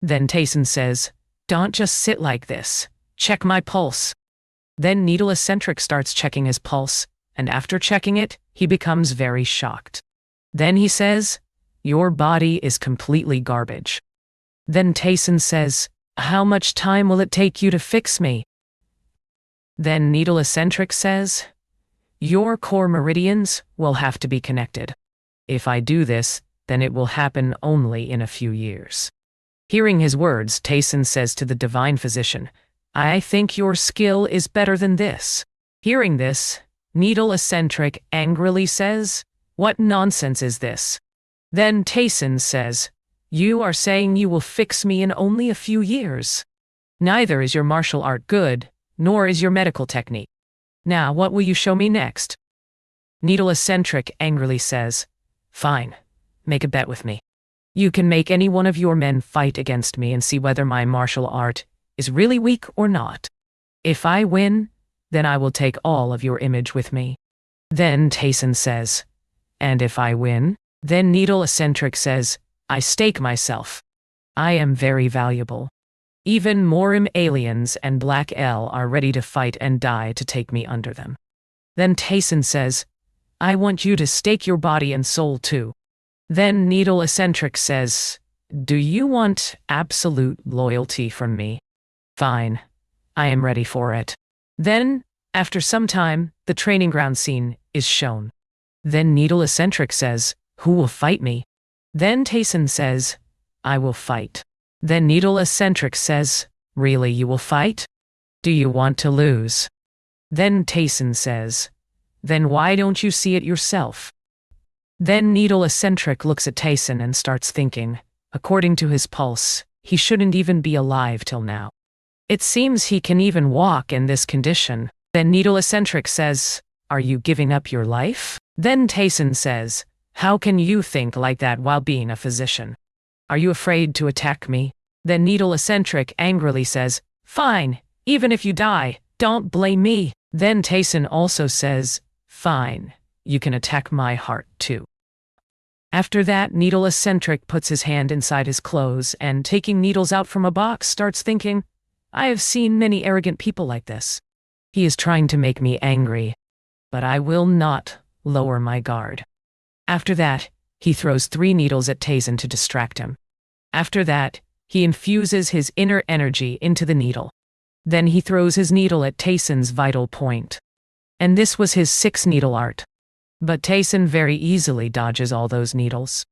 Then Tayson says, "Don't just sit like this. Check my pulse." Then Needle Eccentric starts checking his pulse, and after checking it, he becomes very shocked. Then he says, "Your body is completely garbage." Then Tayson says, "How much time will it take you to fix me?" Then Needle Eccentric says, "Your core meridians will have to be connected. If I do this, then it will happen only in a few years." Hearing his words, Tayson says to the divine physician, "I think your skill is better than this." Hearing this, Needle Eccentric angrily says, "What nonsense is this?" Then Tayson says, "You are saying you will fix me in only a few years. Neither is your martial art good, nor is your medical technique. Now, what will you show me next?" Needle Eccentric angrily says, "Fine, make a bet with me. You can make any one of your men fight against me and see whether my martial art is really weak or not. If I win, then I will take all of your image with me." Then Tayson says, "And if I win?" Then Needle Eccentric says, "I stake myself. I am very valuable. Even Morim aliens and Black L are ready to fight and die to take me under them." Then Tayson says, "I want you to stake your body and soul too." Then Needle Eccentric says, "Do you want absolute loyalty from me? Fine, I am ready for it." Then, after some time, the training ground scene is shown. Then Needle Eccentric says, "Who will fight me?" Then Tayson says, "I will fight." Then Needle Eccentric says, "Really, you will fight? Do you want to lose?" Then Tayson says, "Then why don't you see it yourself?" Then Needle Eccentric looks at Tayson and starts thinking, according to his pulse, he shouldn't even be alive till now. It seems he can even walk in this condition. Then Needle Eccentric says, "Are you giving up your life?" Then Tayson says, "How can you think like that while being a physician? Are you afraid to attack me?" Then Needle Eccentric angrily says, "Fine, even if you die, don't blame me." Then Tayson also says, "Fine, you can attack my heart too." After that, Needle Eccentric puts his hand inside his clothes and, taking needles out from a box, starts thinking, "I have seen many arrogant people like this. He is trying to make me angry, but I will not lower my guard." After that, he throws 3 needles at Tayson to distract him. After that, he infuses his inner energy into the needle. Then he throws his needle at Tayson's vital point. And this was his 6 needle art. But Tayson very easily dodges all those needles.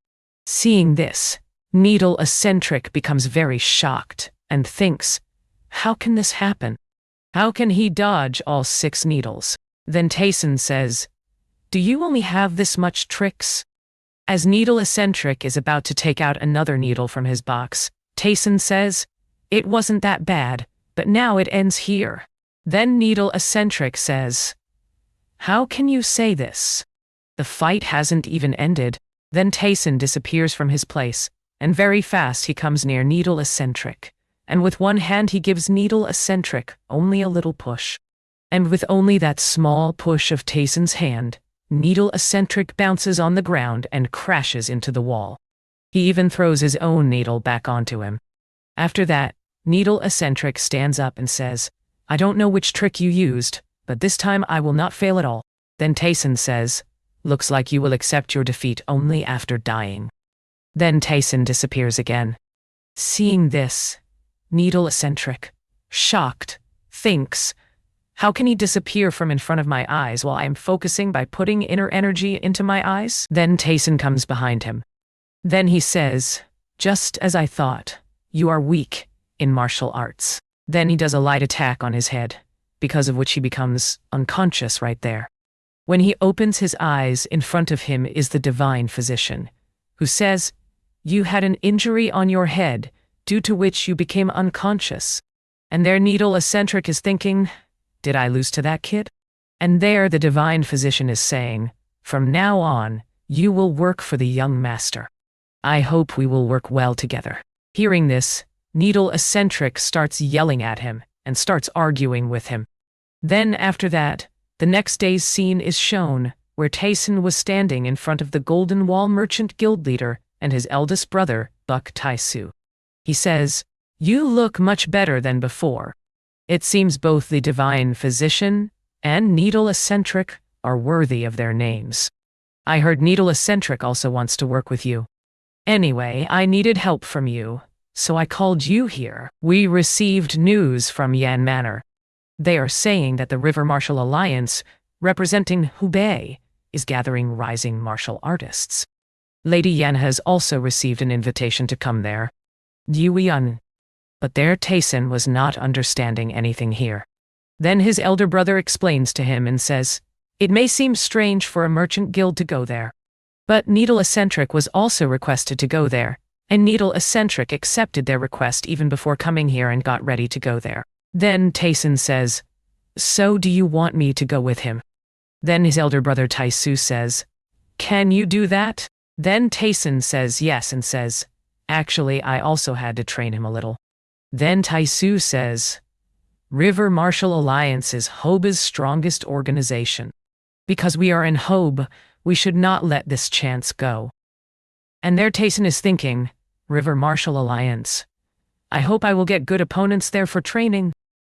Seeing this, Needle Eccentric becomes very shocked and thinks, "How can this happen? How can he dodge all 6 needles?" Then Tayson says, "Do you only have this much tricks?" As Needle Eccentric is about to take out another needle from his box, Tayson says, "It wasn't that bad, but now it ends here." Then Needle Eccentric says, "How can you say this? The fight hasn't even ended." Then Tayson disappears from his place, and very fast he comes near Needle Eccentric, and with one hand he gives Needle Eccentric only a little push. And with only that small push of Tayson's hand, Needle Eccentric bounces on the ground and crashes into the wall. He even throws his own needle back onto him. After that, Needle Eccentric stands up and says, "I don't know which trick you used, but this time I will not fail at all." Then Tayson says, "Looks like you will accept your defeat only after dying." Then Tayson disappears again. Seeing this, Needle Eccentric, shocked, thinks, "How can he disappear from in front of my eyes while I am focusing by putting inner energy into my eyes?" Then Tayson comes behind him. Then he says, "Just as I thought, you are weak in martial arts." Then he does a light attack on his head, because of which he becomes unconscious right there. When he opens his eyes, in front of him is the divine physician, who says, "You had an injury on your head, due to which you became unconscious." And there Needle Eccentric is thinking, "Did I lose to that kid?" And there the divine physician is saying, "From now on, you will work for the young master. I hope we will work well together." Hearing this, Needle Eccentric starts yelling at him and starts arguing with him. Then after that, the next day's scene is shown, where Tayson was standing in front of the Golden Wall Merchant Guild leader and his eldest brother, Buck Taisu. He says, "You look much better than before." It seems both the divine physician and Needle Eccentric are worthy of their names. I heard Needle Eccentric also wants to work with you. Anyway, I needed help from you, so I called you here. We received news from Yan Manor. They are saying that the River Martial Alliance, representing Hubei, is gathering rising martial artists. Lady Yan has also received an invitation to come there. Yuan. But there Tayson was not understanding anything here. Then his elder brother explains to him and says, "It may seem strange for a merchant guild to go there. But Needle Eccentric was also requested to go there, and Needle Eccentric accepted their request even before coming here and got ready to go there." Then Tayson says, "So do you want me to go with him?" Then his elder brother Taisu says, "Can you do that?" Then Tayson says yes and says, "Actually, I also had to train him a little." Then Taisu says, "River Martial Alliance is Hobe's strongest organization. Because we are in Hobe, we should not let this chance go." And there Tayson is thinking, River Martial Alliance. I hope I will get good opponents there for training.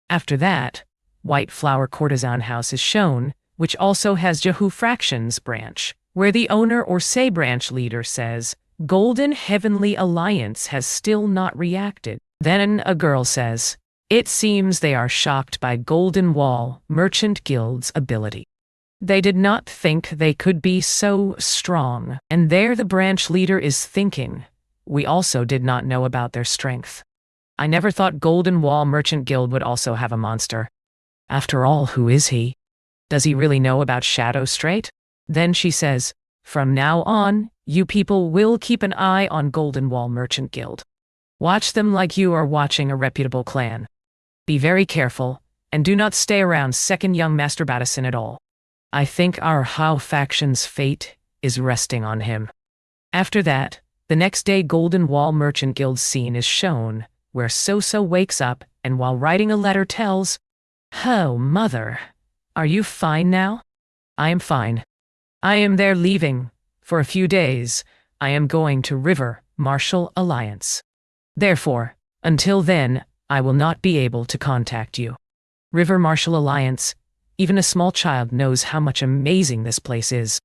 After that, White Flower Courtesan House is shown, which also has Jehu Fractions branch, where the owner or say branch leader says, Golden Heavenly Alliance has still not reacted. Then a girl says, it seems they are shocked by Golden Wall Merchant Guild's ability. They did not think they could be so strong. And there the branch leader is thinking, we also did not know about their strength. I never thought Golden Wall Merchant Guild would also have a monster. After all, who is he? Does he really know about Shadow Strait? Then she says, from now on, you people will keep an eye on Golden Wall Merchant Guild. Watch them like you are watching a reputable clan. Be very careful, and do not stay around second young Master Battison at all. I think our Hao faction's fate is resting on him. After that, the next day Golden Wall Merchant Guild scene is shown, where So-So wakes up and while writing a letter tells, "Oh, mother, are you fine now?" I am fine. I am there leaving. For a few days, I am going to River Martial Alliance. Therefore, until then, I will not be able to contact you. River Martial Alliance, even a small child knows how much amazing this place is.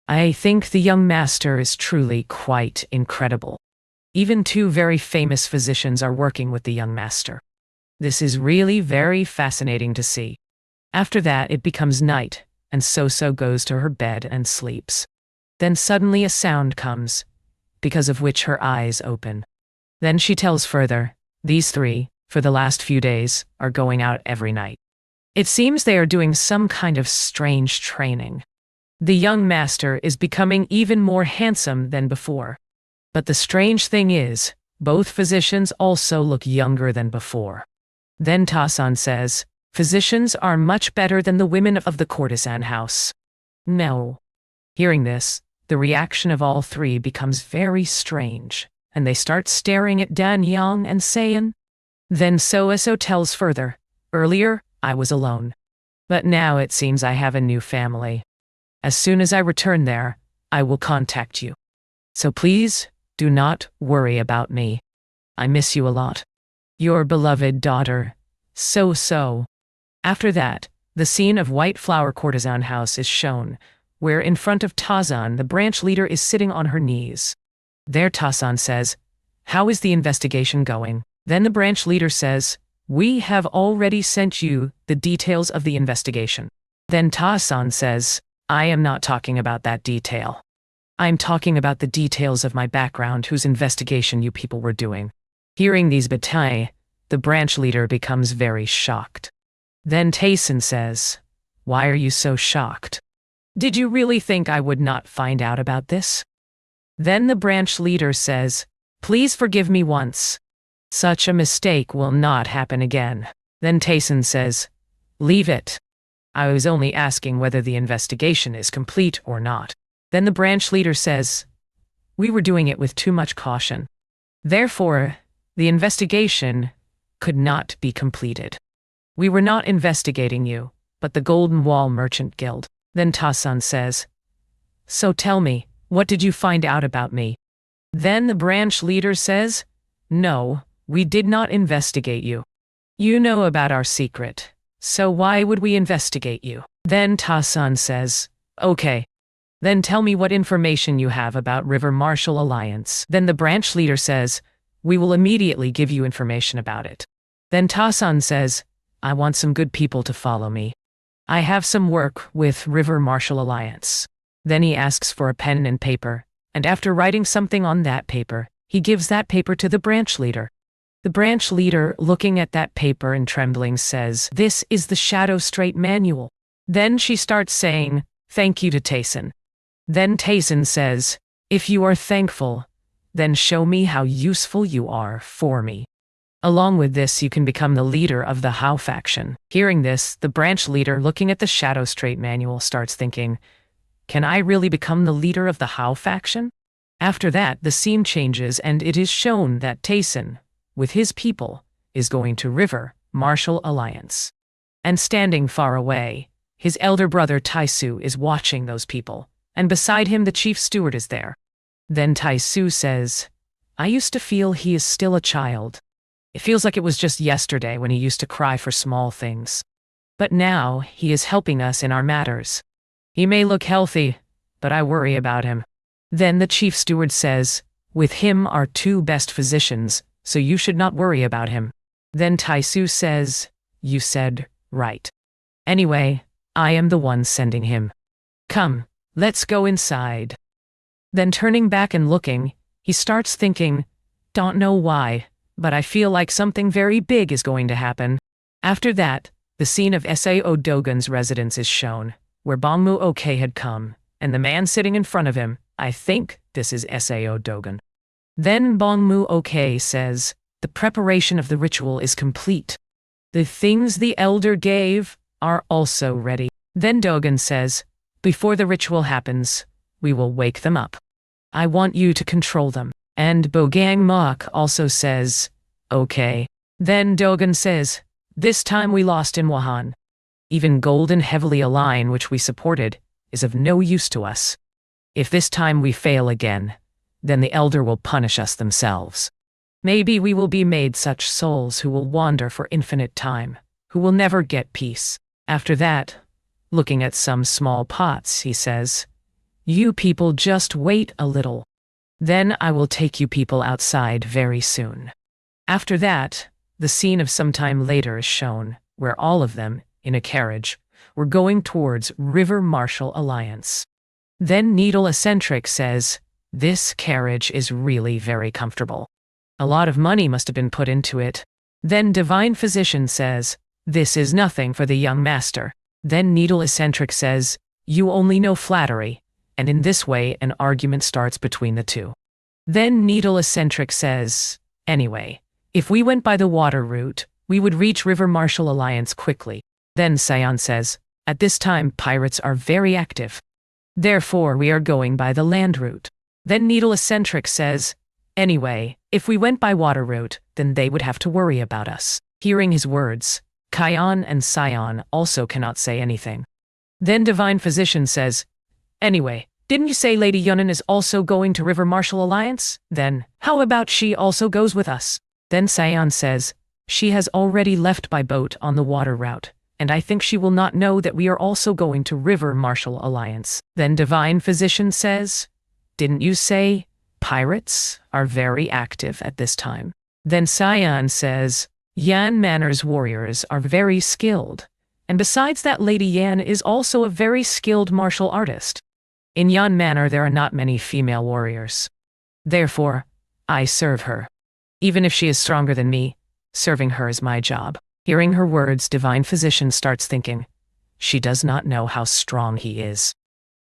I think the young master is truly quite incredible. Even two very famous physicians are working with the young master. This is really very fascinating to see. After that, it becomes night, and So-So goes to her bed and sleeps. Then suddenly a sound comes, because of which her eyes open. Then she tells further, these three, for the last few days, are going out every night. It seems they are doing some kind of strange training. The young master is becoming even more handsome than before. But the strange thing is, both physicians also look younger than before. Then Tasan says, physicians are much better than the women of the courtesan house. No. Hearing this, the reaction of all three becomes very strange, and they start staring at Dan Yang and saying, then So-So tells further, earlier, I was alone. But now it seems I have a new family. As soon as I return there, I will contact you. So please, do not worry about me. I miss you a lot. Your beloved daughter, So-So. After that, the scene of White Flower Courtesan House is shown, where in front of Tazan the branch leader is sitting on her knees. There Tazan says, how is the investigation going? Then the branch leader says, we have already sent you the details of the investigation. Then Tazan says, I am not talking about that detail. I'm talking about the details of my background whose investigation you people were doing. Hearing these batailles, the branch leader becomes very shocked. Then Tayson says, why are you so shocked? Did you really think I would not find out about this? Then the branch leader says, please forgive me once. Such a mistake will not happen again. Then Tayson says, leave it. I was only asking whether the investigation is complete or not. Then the branch leader says, we were doing it with too much caution. Therefore, the investigation could not be completed. We were not investigating you, but the Golden Wall Merchant Guild. Then Tasan says, so tell me, what did you find out about me? Then the branch leader says, no, We did not investigate you. You know about our secret, so why would we investigate you? Then Ta-sun says, okay. Then tell me what information you have about River Marshal Alliance. Then the branch leader says, we will immediately give you information about it. Then Ta-sun says, I want some good people to follow me. I have some work with River Marshal Alliance. Then he asks for a pen and paper, and after writing something on that paper, he gives that paper to the branch leader. The branch leader, looking at that paper and trembling, says, this is the Shadow Strait Manual. Then she starts saying, thank you to Tayson. Then Tayson says, if you are thankful, then show me how useful you are for me. Along with this, you can become the leader of the Hao faction. Hearing this, the branch leader, looking at the Shadow Strait Manual, starts thinking, can I really become the leader of the Hao faction? After that, the scene changes and it is shown that Tayson, with his people, is going to River Marshal Alliance. And standing far away, his elder brother Taisu is watching those people, and beside him the chief steward is there. Then Taisu says, I used to feel he is still a child. It feels like it was just yesterday when he used to cry for small things. But now he is helping us in our matters. He may look healthy, but I worry about him. Then the chief steward says, with him are 2 best physicians, so you should not worry about him. Then Taisu says, you said right. Anyway, I am the one sending him. Come, let's go inside. Then turning back and looking, he starts thinking, don't know why, but I feel like something very big is going to happen. After that, the scene of Sao Dogon's residence is shown, where Bongmu Ok had come, and the man sitting in front of him, I think this is Sao Dogon. Then Bongmu Ok says, the preparation of the ritual is complete. The things the elder gave are also ready. Then Dogon says, before the ritual happens, we will wake them up. I want you to control them. And Bogang Mok also says, okay. Then Dogon says, this time we lost in Wuhan. Even golden heavily align which we supported is of no use to us. If this time we fail again, then the elder will punish us themselves. Maybe we will be made such souls who will wander for infinite time, who will never get peace. After that, looking at some small pots, he says, you people just wait a little. Then I will take you people outside very soon. After that, the scene of some time later is shown, where all of them, in a carriage, were going towards River Marshal Alliance. Then Needle Eccentric says, this carriage is really very comfortable. A lot of money must have been put into it. Then Divine Physician says, this is nothing for the young master. Then Needle Eccentric says, you only know flattery, and in this way an argument starts between the two. Then Needle Eccentric says, anyway, if we went by the water route, we would reach River Marshal Alliance quickly. Then Sion says, at this time pirates are very active. Therefore we are going by the land route. Then Needle Eccentric says, anyway, if we went by water route, then they would have to worry about us. Hearing his words, Kion and Sion also cannot say anything. Then Divine Physician says, anyway, didn't you say Lady Yunan is also going to River Marshal Alliance? Then, how about she also goes with us? Then Sion says, she has already left by boat on the water route, and I think she will not know that we are also going to River Marshal Alliance. Then Divine Physician says, didn't you say pirates are very active at this time? Then Sion says, Yan Manor's warriors are very skilled, and besides that Lady Yan is also a very skilled martial artist. In Yan Manor there are not many female warriors. Therefore, I serve her. Even if she is stronger than me, serving her is my job. Hearing her words, Divine Physician starts thinking, she does not know how strong he is.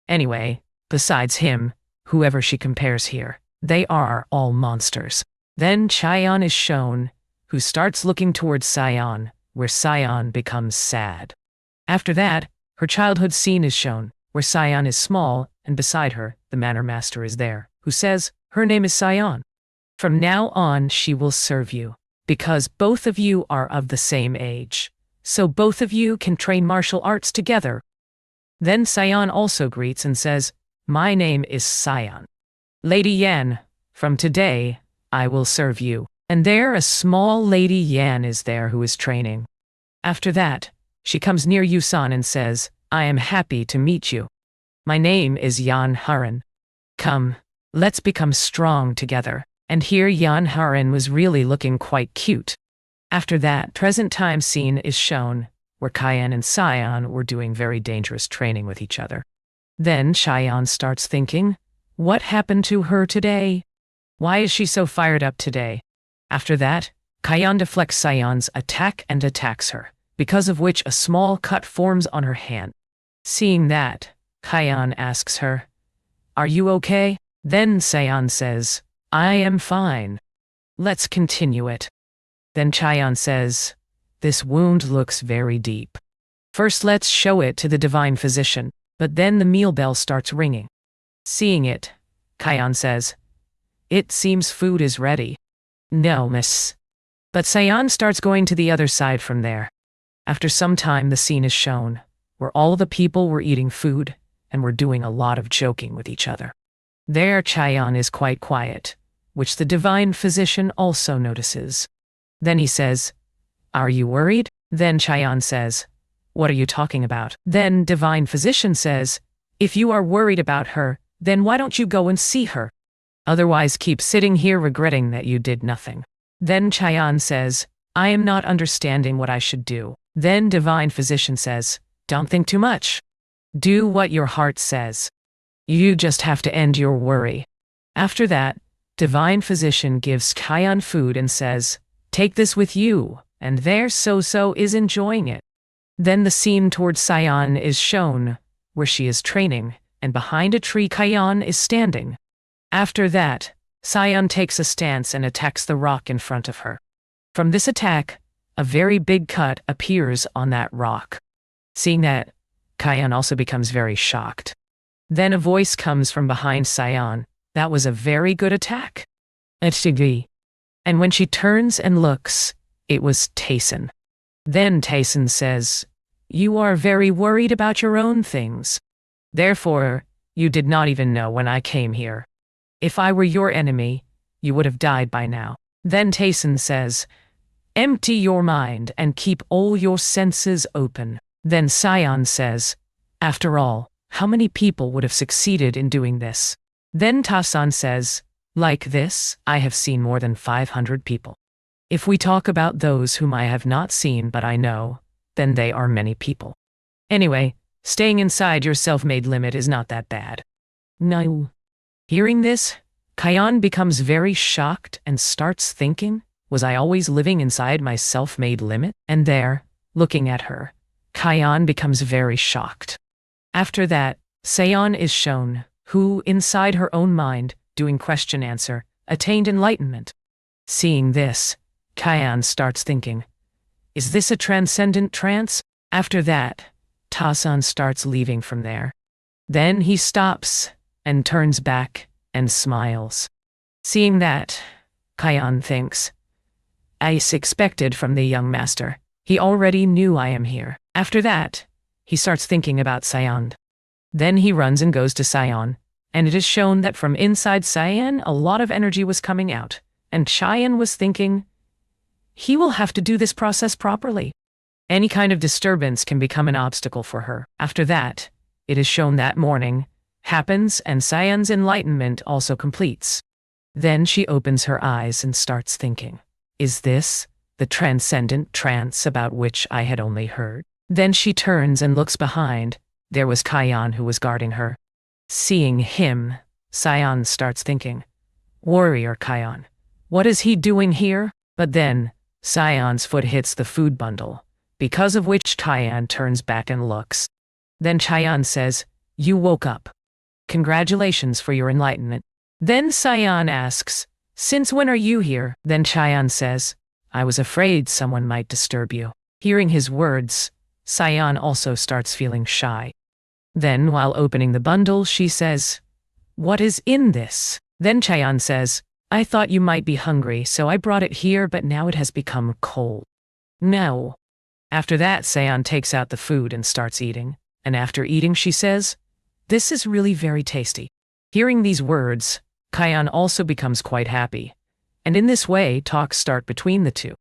Anyway, besides him, whoever she compares here, they are all monsters. Then Chion is shown, who starts looking towards Sion, where Sion becomes sad. After that, her childhood scene is shown, where Sion is small, and beside her, the Manor Master is there, who says, her name is Sion. From now on she will serve you, because both of you are of the same age, so both of you can train martial arts together. Then Sion also greets and says, my name is Sion. Lady Yan, from today, I will serve you. And there a small lady Yan is there who is training. After that, she comes near Yusan and says, I am happy to meet you. My name is Yan Haran. Come, let's become strong together. And here Yan Haran was really looking quite cute. After that, present time scene is shown, where Kayan and Sion were doing very dangerous training with each other. Then Cheyenne starts thinking, what happened to her today? Why is she so fired up today? After that, Kayan deflects Sion's attack and attacks her, because of which a small cut forms on her hand. Seeing that, Kayan asks her, Are you okay? Then Sion says, I am fine. Let's continue it. Then Cheyenne says, This wound looks very deep. First let's show it to the divine physician, but then the meal bell starts ringing. Seeing it, Kayan says, It seems food is ready. No, miss. But Sion starts going to the other side from there. After some time the scene is shown, where all the people were eating food and were doing a lot of joking with each other. There Cheyenne is quite quiet, which the divine physician also notices. Then he says, Are you worried? Then Cheyenne says, What are you talking about? Then divine physician says, If you are worried about her, then why don't you go and see her? Otherwise keep sitting here regretting that you did nothing. Then Cheyenne says, I am not understanding what I should do. Then divine physician says, Don't think too much. Do what your heart says. You just have to end your worry. After that, divine physician gives Cheyenne food and says, Take this with you, and there So-So is enjoying it. Then the scene towards Sion is shown, where she is training, and behind a tree Cheyenne is standing. After that, Sion takes a stance and attacks the rock in front of her. From this attack, a very big cut appears on that rock. Seeing that, Cheyenne also becomes very shocked. Then a voice comes from behind Sion, That was a very good attack. And when she turns and looks, it was Tayson. Then Tayson says, You are very worried about your own things. Therefore, you did not even know when I came here. If I were your enemy, you would have died by now. Then Tayson says, Empty your mind and keep all your senses open. Then Sion says, After all, how many people would have succeeded in doing this? Then Tayson says, Like this, I have seen more than 500 people. If we talk about those whom I have not seen but I know, then they are many people. Anyway, staying inside your self-made limit is not that bad. No. Hearing this, Cheyenne becomes very shocked and starts thinking, Was I always living inside my self-made limit? And there, looking at her, Cheyenne becomes very shocked. After that, Sion is shown, who, inside her own mind, doing question-answer, attained enlightenment. Seeing this, Cheyenne starts thinking, Is this a transcendent trance? After that, Tayson starts leaving from there. Then he stops and turns back and smiles. Seeing that, Cheyenne thinks, As expected from the young master, he already knew I am here. After that, he starts thinking about Sion. Then he runs and goes to Sion, and it is shown that from inside Sion a lot of energy was coming out, and Cheyenne was thinking, He will have to do this process properly. Any kind of disturbance can become an obstacle for her. After that, it is shown that morning happens and Sion's enlightenment also completes. Then she opens her eyes and starts thinking, Is this the transcendent trance about which I had only heard? Then she turns and looks behind. There was Cheyenne who was guarding her. Seeing him, Sion starts thinking, Warrior Cheyenne, what is he doing here? But then, Sion's foot hits the food bundle, because of which Cheyenne turns back and looks. Then Cheyenne says, You woke up. Congratulations for your enlightenment. Then Sion asks, Since when are you here? Then Cheyenne says, I was afraid someone might disturb you. Hearing his words, Sion also starts feeling shy. Then, while opening the bundle, she says, What is in this? Then Cheyenne says, I thought you might be hungry, so I brought it here, but now it has become cold. No. After that, Sion takes out the food and starts eating, and after eating, she says, This is really very tasty. Hearing these words, Cheyenne also becomes quite happy. And in this way, talks start between the two.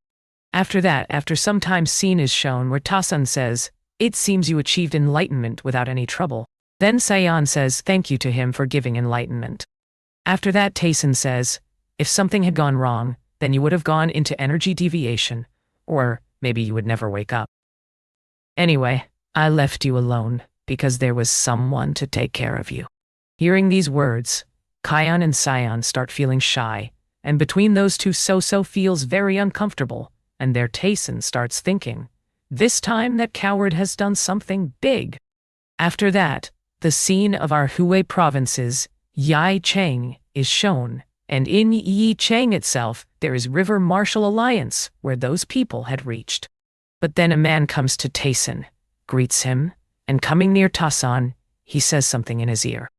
After that, after some time, scene is shown where Tasan says, "It seems you achieved enlightenment without any trouble." Then Sayan says thank you to him for giving enlightenment. After that, Tasan says, if something had gone wrong, then you would have gone into energy deviation, or maybe you would never wake up. Anyway, I left you alone because there was someone to take care of you. Hearing these words, Kayan and Sayan start feeling shy, and between those two, So feels very uncomfortable, and their Tasan starts thinking, this time that coward has done something big. After that, the scene of our Hubei province's Yi Cheng is shown, and in Yi Cheng itself, there is River Martial Alliance where those people had reached. But then a man comes to Tasan, greets him, and coming near Tasan, he says something in his ear.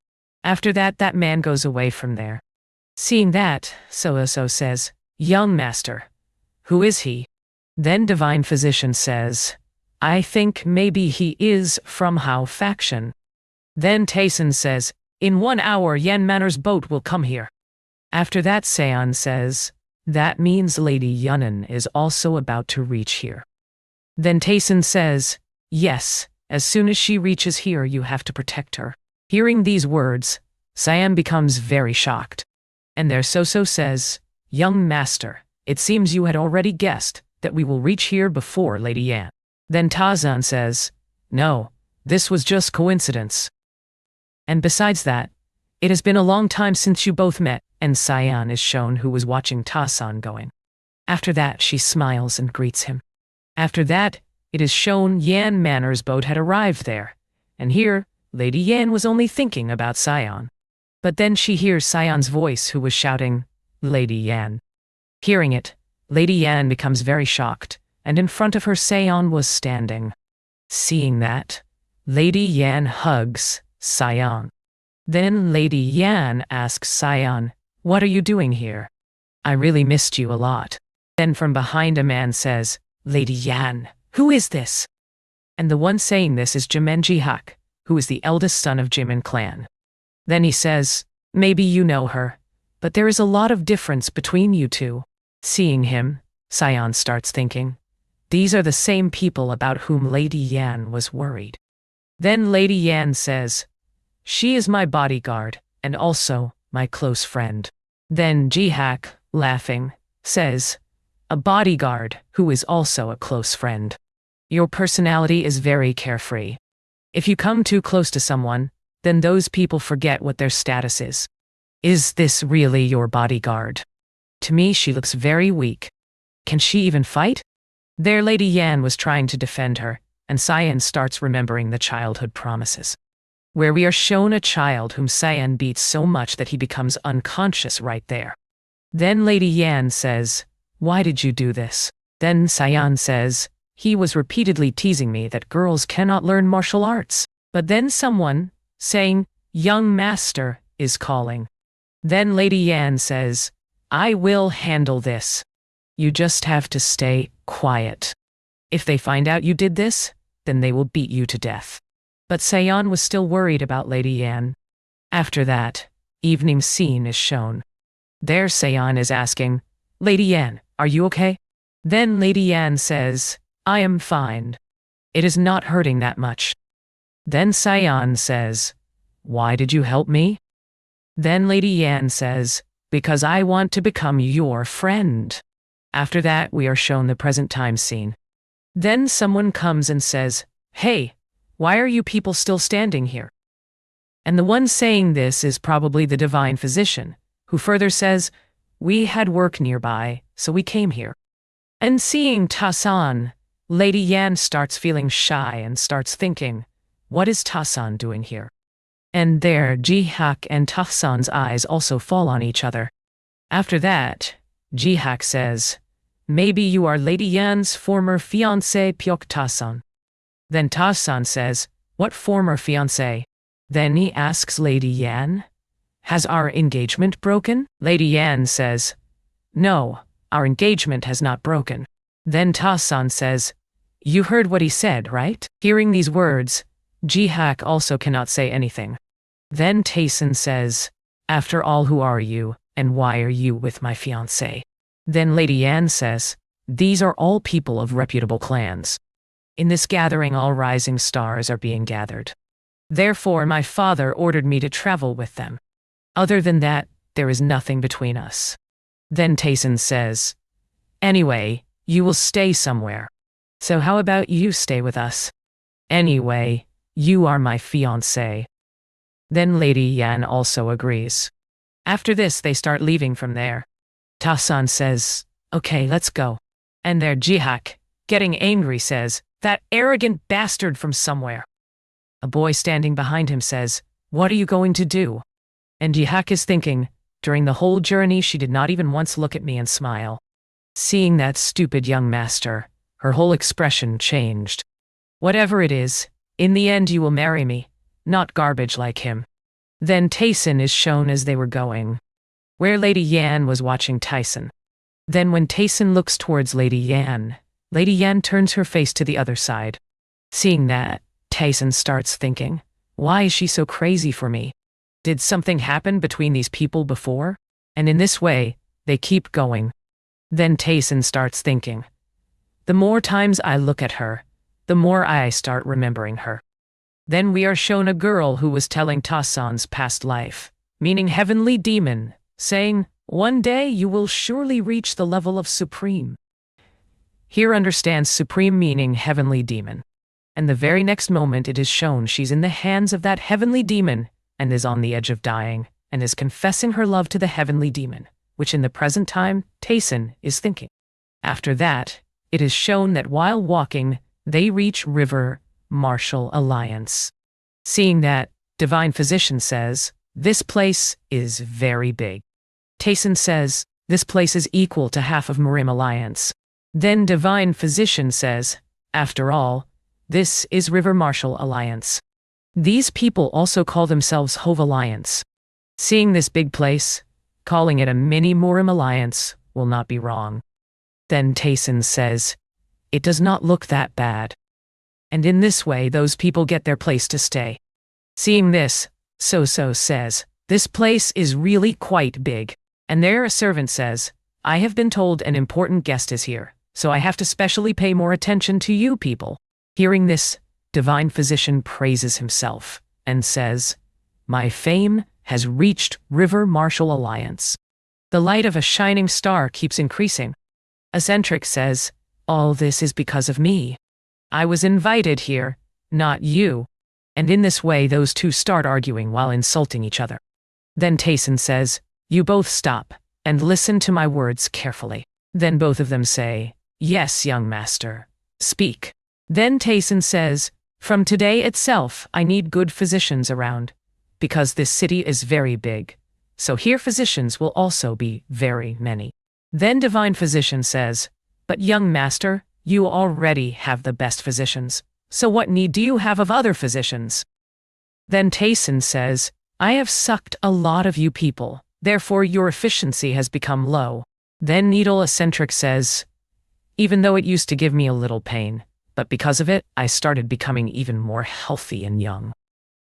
After that, that man goes away from there. Seeing that, So says, young master, who is he? Then Divine Physician says, I think maybe he is from Hao faction. Then Tasan says, in 1 hour Yan Manor's boat will come here. After that, Sayan says, that means Lady Yunan is also about to reach here. Then Tasan says, yes, as soon as she reaches here you have to protect her. Hearing these words, Sayan becomes very shocked. And there So says, young master, it seems you had already guessed that we will reach here before Lady Yan. Then Tasan says, no, this was just coincidence. And besides that, it has been a long time since you both met, and Sayan is shown who was watching Tasan going. After that, she smiles and greets him. After that, it is shown Yan Manor's boat had arrived there, and here, Lady Yan was only thinking about Sayan. But then she hears Sayan's voice who was shouting, Lady Yan. Hearing it, Lady Yan becomes very shocked, and in front of her Sayan was standing. Seeing that, Lady Yan hugs Sayan. Then Lady Yan asks Sayan, what are you doing here? I really missed you a lot. Then from behind a man says, Lady Yan, who is this? And the one saying this is Jimen Jihak, who is the eldest son of Jimen clan. Then he says, maybe you know her, but there is a lot of difference between you two. Seeing him, Sayan starts thinking, these are the same people about whom Lady Yan was worried. Then Lady Yan says, she is my bodyguard, and also my close friend. Then Jihak, laughing, says, a bodyguard who is also a close friend. Your personality is very carefree. If you come too close to someone, then those people forget what their status is. Is this really your bodyguard? To me, she looks very weak. Can she even fight? There Lady Yan was trying to defend her, and Sayan starts remembering the childhood promises, where we are shown a child whom Sayan beats so much that he becomes unconscious right there. Then Lady Yan says, why did you do this? Then Sayan says, he was repeatedly teasing me that girls cannot learn martial arts. But then someone, saying, young master, is calling. Then Lady Yan says, I will handle this. You just have to stay quiet. If they find out you did this, then they will beat you to death. But Sayan was still worried about Lady Yan. After that, evening scene is shown. There Sayan is asking, Lady Yan, are you okay? Then Lady Yan says, I am fine. It is not hurting that much. Then Sayan says, why did you help me? Then Lady Yan says, because I want to become your friend. After that, we are shown the present time scene. Then someone comes and says, hey, why are you people still standing here? And the one saying this is probably the Divine Physician, who further says, we had work nearby, so we came here. And seeing Tasan, Lady Yan starts feeling shy and starts thinking, what is Tasan doing here? And there Jihak and Tasan's eyes also fall on each other. After that, Jihak says, maybe you are Lady Yan's former fiancé Pyok Tasan. Then Tasan says, what former fiancé? Then he asks Lady Yan, has our engagement broken? Lady Yan says, no, our engagement has not broken. Then Tasan says, you heard what he said, right? Hearing these words, Jihak also cannot say anything. Then Tasan says, after all, who are you, and why are you with my fiancé? Then Lady Yan says, "These are all people of reputable clans. In this gathering all rising stars are being gathered. Therefore my father ordered me to travel with them. Other than that, there is nothing between us." Then Tayson says, "Anyway, you will stay somewhere. So how about you stay with us? Anyway, you are my fiancé." Then Lady Yan also agrees. After this, they start leaving from there. Ta-san says, "Okay, let's go." And their Jihak, getting angry, says, "That arrogant bastard from somewhere." A boy standing behind him says, "What are you going to do?" And Jihak is thinking, "During the whole journey, she did not even once look at me and smile." Seeing that stupid young master, her whole expression changed. "Whatever it is, in the end you will marry me, not garbage like him." Then Tayson is shown as they were going, where Lady Yan was watching Tayson. Then when Tayson looks towards Lady Yan turns her face to the other side. Seeing that, Tayson starts thinking, "Why is she so crazy for me? Did something happen between these people before?" And in this way, they keep going. Then Tayson starts thinking, "The more times I look at her, the more I start remembering her." Then we are shown a girl who was telling Ta-san's past life, meaning heavenly demon, saying, "One day you will surely reach the level of supreme." Here understands supreme meaning heavenly demon. And the very next moment it is shown she's in the hands of that heavenly demon and is on the edge of dying and is confessing her love to the heavenly demon, which in the present time Tayson is thinking. After that, it is shown that while walking, they reach River Martial Alliance. Seeing that, Divine Physician says, "This place is very big." Tayson says, "This place is equal to half of Marim Alliance." Then Divine Physician says, "After all, this is River Martial Alliance. These people also call themselves Hove Alliance." Seeing this big place, calling it a mini Morim Alliance will not be wrong. Then Tayson says, "It does not look that bad." And in this way those people get their place to stay. Seeing this, So says, "This place is really quite big." And there a servant says, "I have been told an important guest is here, so I have to specially pay more attention to you people." Hearing this, Divine Physician praises himself and says, "My fame has reached River Martial Alliance." The light of a shining star keeps increasing. Eccentric says, "All this is because of me. I was invited here, not you." And in this way those two start arguing while insulting each other. Then Tayson says, "You both stop and listen to my words carefully." Then both of them say, "Yes, young master, speak." Then Tayson says, "From today itself I need good physicians around, because this city is very big, so here physicians will also be very many." Then Divine Physician says, "But young master, you already have the best physicians, so what need do you have of other physicians?" Then Tayson says, "I have sucked a lot of you people, therefore your efficiency has become low." Then Needle Eccentric says, "Even though it used to give me a little pain, but because of it, I started becoming even more healthy and young.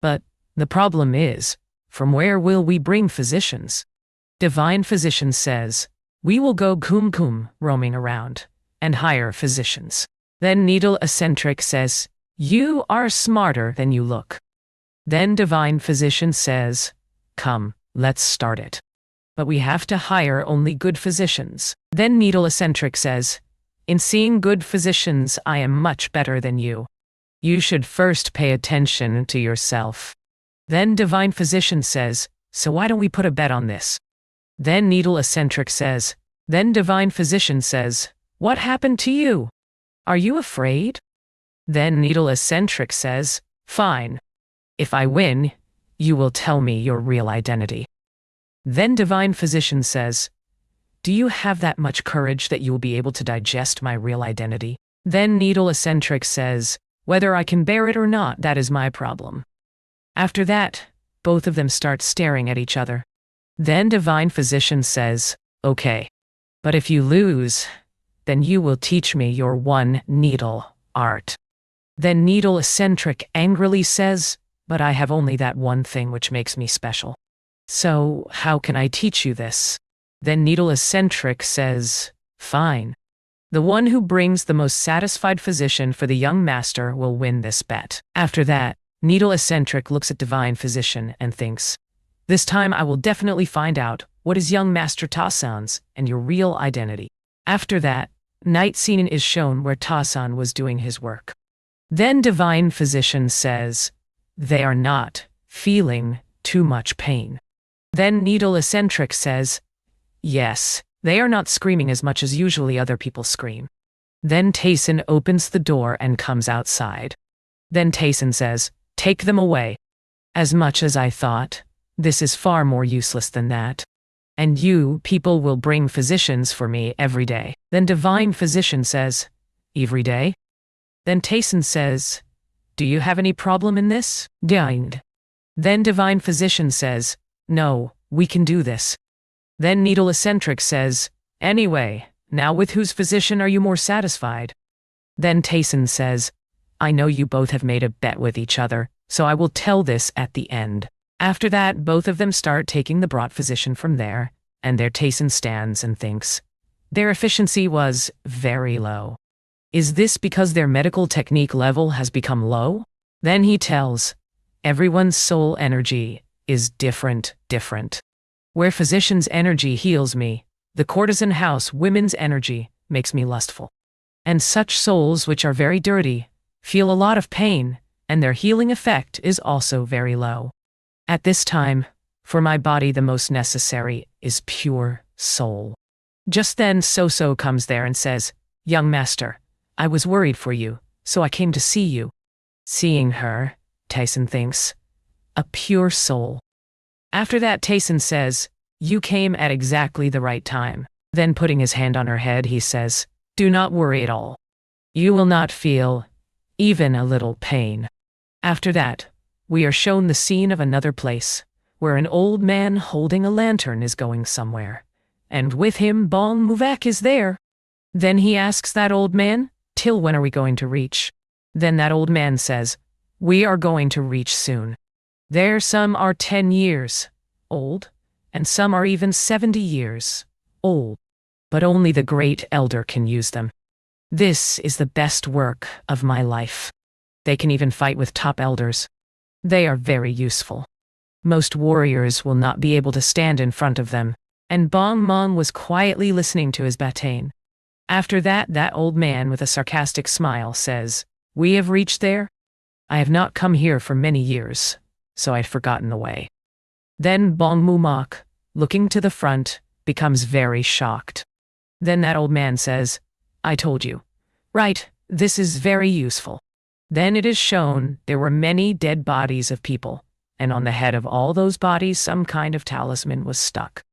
But the problem is, from where will we bring physicians?" Divine Physician says, "We will go kum roaming around and hire physicians." Then Needle Eccentric says, "You are smarter than you look." Then Divine Physician says, "Come, let's start it. But we have to hire only good physicians." Then Needle Eccentric says, "In seeing good physicians, I am much better than you. You should first pay attention to yourself." Then Divine Physician says, "So why don't we put a bet on this?" Then Needle Eccentric says, then Divine Physician says, "What happened to you? Are you afraid?" Then Needle Eccentric says, "Fine. If I win, you will tell me your real identity." Then Divine Physician says, "Do you have that much courage that you will be able to digest my real identity?" Then Needle Eccentric says, "Whether I can bear it or not, that is my problem." After that, both of them start staring at each other. Then Divine Physician says, "Okay, but if you lose, then you will teach me your one needle art." Then Needle Eccentric angrily says, "But I have only that one thing which makes me special. So how can I teach you this?" Then Needle Eccentric says, "Fine. The one who brings the most satisfied physician for the young master will win this bet." After that, Needle Eccentric looks at Divine Physician and thinks, "This time I will definitely find out what is young Master Ta-san's and your real identity." After that, night scene is shown where Ta-san was doing his work. Then Divine Physician says, "They are not feeling too much pain." Then Needle Eccentric says, "Yes, they are not screaming as much as usually other people scream." Then Tayson opens the door and comes outside. Then Tayson says, "Take them away." "As much as I thought, this is far more useless than that. And you people will bring physicians for me every day." Then Divine Physician says, "Every day?" Then Tayson says, "Do you have any problem in this?" Dined. Then Divine Physician says, "No, we can do this." Then Needle Eccentric says, "Anyway, now with whose physician are you more satisfied?" Then Tayson says, "I know you both have made a bet with each other, so I will tell this at the end." After that, both of them start taking the brought physician from there, and there Tayson stands and thinks, their efficiency was very low. Is this because their medical technique level has become low? Then he tells, everyone's soul energy is different. Where physician's energy heals me, the courtesan house women's energy makes me lustful. And such souls which are very dirty feel a lot of pain, and their healing effect is also very low. At this time, for my body the most necessary is pure soul. Just then So comes there and says, "Young master, I was worried for you, so I came to see you." Seeing her, Tayson thinks, a pure soul. After that, Tayson says, "You came at exactly the right time." Then putting his hand on her head, he says, "Do not worry at all. You will not feel even a little pain." After that, we are shown the scene of another place, where an old man holding a lantern is going somewhere, and with him Bong Muvak is there. Then he asks that old man, "Till when are we going to reach?" Then that old man says, "We are going to reach soon. There some are 10 years old, and some are even 70 years old, but only the great elder can use them. This is the best work of my life. They can even fight with top elders. They are very useful. Most warriors will not be able to stand in front of them." And Bong Mong was quietly listening to his bataine. After that, that old man with a sarcastic smile says, "We have reached there? I have not come here for many years, so I'd forgotten the way." Then Bong Mumak, looking to the front, becomes very shocked. Then that old man says, "I told you. Right, this is very useful." Then it is shown there were many dead bodies of people, and on the head of all those bodies some kind of talisman was stuck.